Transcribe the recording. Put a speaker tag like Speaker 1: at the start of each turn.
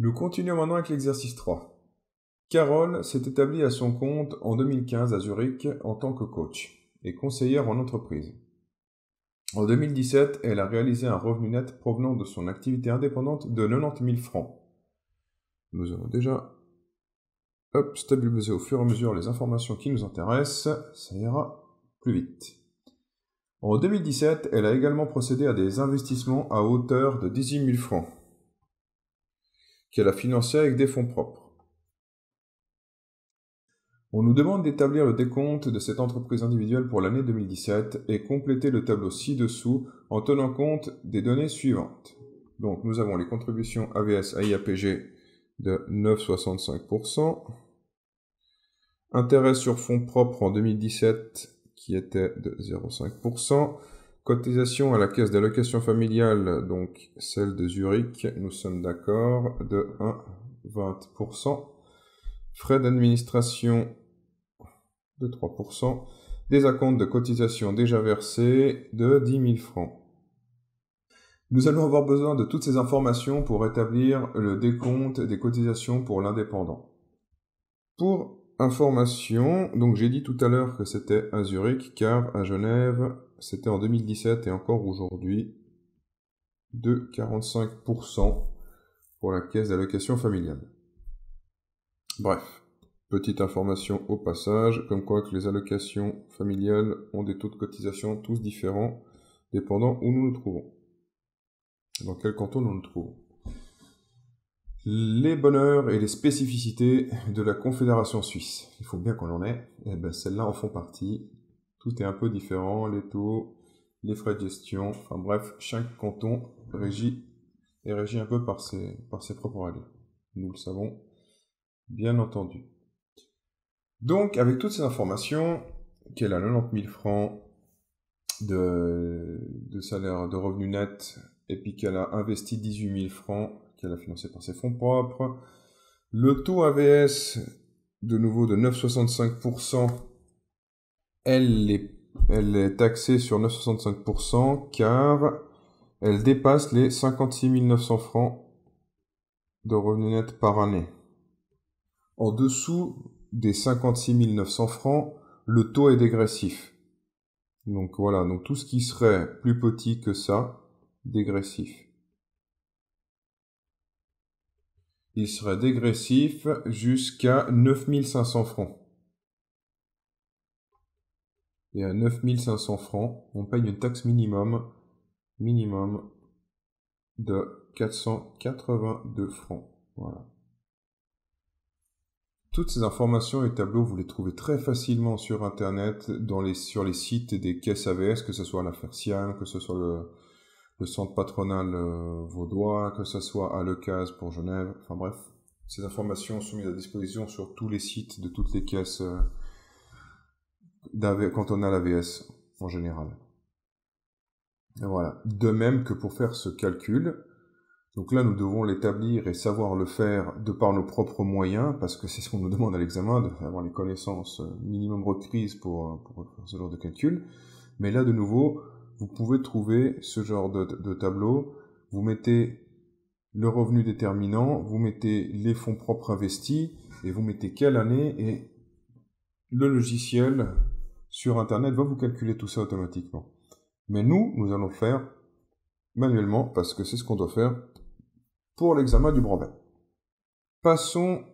Speaker 1: Nous continuons maintenant avec l'exercice 3. Carole s'est établie à son compte en 2015 à Zurich en tant que coach et conseillère en entreprise. En 2017, elle a réalisé un revenu net provenant de son activité indépendante de 90 000 francs. Nous allons déjà stabiliser au fur et à mesure les informations qui nous intéressent, ça ira plus vite. En 2017, elle a également procédé à des investissements à hauteur de 18 000 francs qu'elle a financés avec des fonds propres. On nous demande d'établir le décompte de cette entreprise individuelle pour l'année 2017 et compléter le tableau ci-dessous en tenant compte des données suivantes. Donc nous avons les contributions AVS à IAPG de 9,65%, intérêt sur fonds propres en 2017 qui était de 0,5%, cotisation à la caisse d'allocation familiale, donc celle de Zurich, nous sommes d'accord, de 1,20%, frais d'administration de 3%, des acomptes de cotisation déjà versés de 10 000 francs. Nous allons avoir besoin de toutes ces informations pour établir le décompte des cotisations pour l'indépendant. Pour information, donc j'ai dit tout à l'heure que c'était à Zurich, car à Genève, c'était en 2017 et encore aujourd'hui, de 45% pour la caisse d'allocation familiale. Bref. Petite information au passage, comme quoi que les allocations familiales ont des taux de cotisation tous différents, dépendant où nous nous trouvons. Dans quel canton nous nous trouvons. Les bonheurs et les spécificités de la Confédération suisse. Il faut bien qu'on en ait. Et bien celles-là en font partie. Tout est un peu différent, les taux, les frais de gestion, enfin bref, chaque canton est régi un peu par ses propres règles. Nous le savons, bien entendu. Donc, avec toutes ces informations, qu'elle a 90 000 francs de salaire de revenu net, et puis qu'elle a investi 18 000 francs, qu'elle a financé par ses fonds propres, le taux AVS, de nouveau de 9,65%, elle est taxée sur 9,65% car elle dépasse les 56 900 francs de revenu net par année. En dessous des 56 900 francs, le taux est dégressif. Donc voilà, donc tout ce qui serait plus petit que ça, dégressif. Il serait dégressif jusqu'à 9 500 francs. Et à 9 500 francs, on paye une taxe minimum de 482 francs. Voilà. Toutes ces informations et tableaux, vous les trouvez très facilement sur Internet, sur les sites des caisses AVS, que ce soit à la Fersiane, que ce soit le centre patronal vaudois, que ce soit à Lecaz pour Genève. Enfin bref, ces informations sont mises à disposition sur tous les sites de toutes les caisses cantonales AVS en général. Et voilà. De même que pour faire ce calcul, donc là, nous devons l'établir et savoir le faire de par nos propres moyens, parce que c'est ce qu'on nous demande à l'examen, d'avoir les connaissances minimum requises pour faire ce genre de calcul. Mais là, de nouveau, vous pouvez trouver ce genre de tableau. Vous mettez le revenu déterminant, vous mettez les fonds propres investis, et vous mettez quelle année, et le logiciel sur Internet va vous calculer tout ça automatiquement. Mais nous allons le faire manuellement, parce que c'est ce qu'on doit faire pour l'examen du brevet. Passons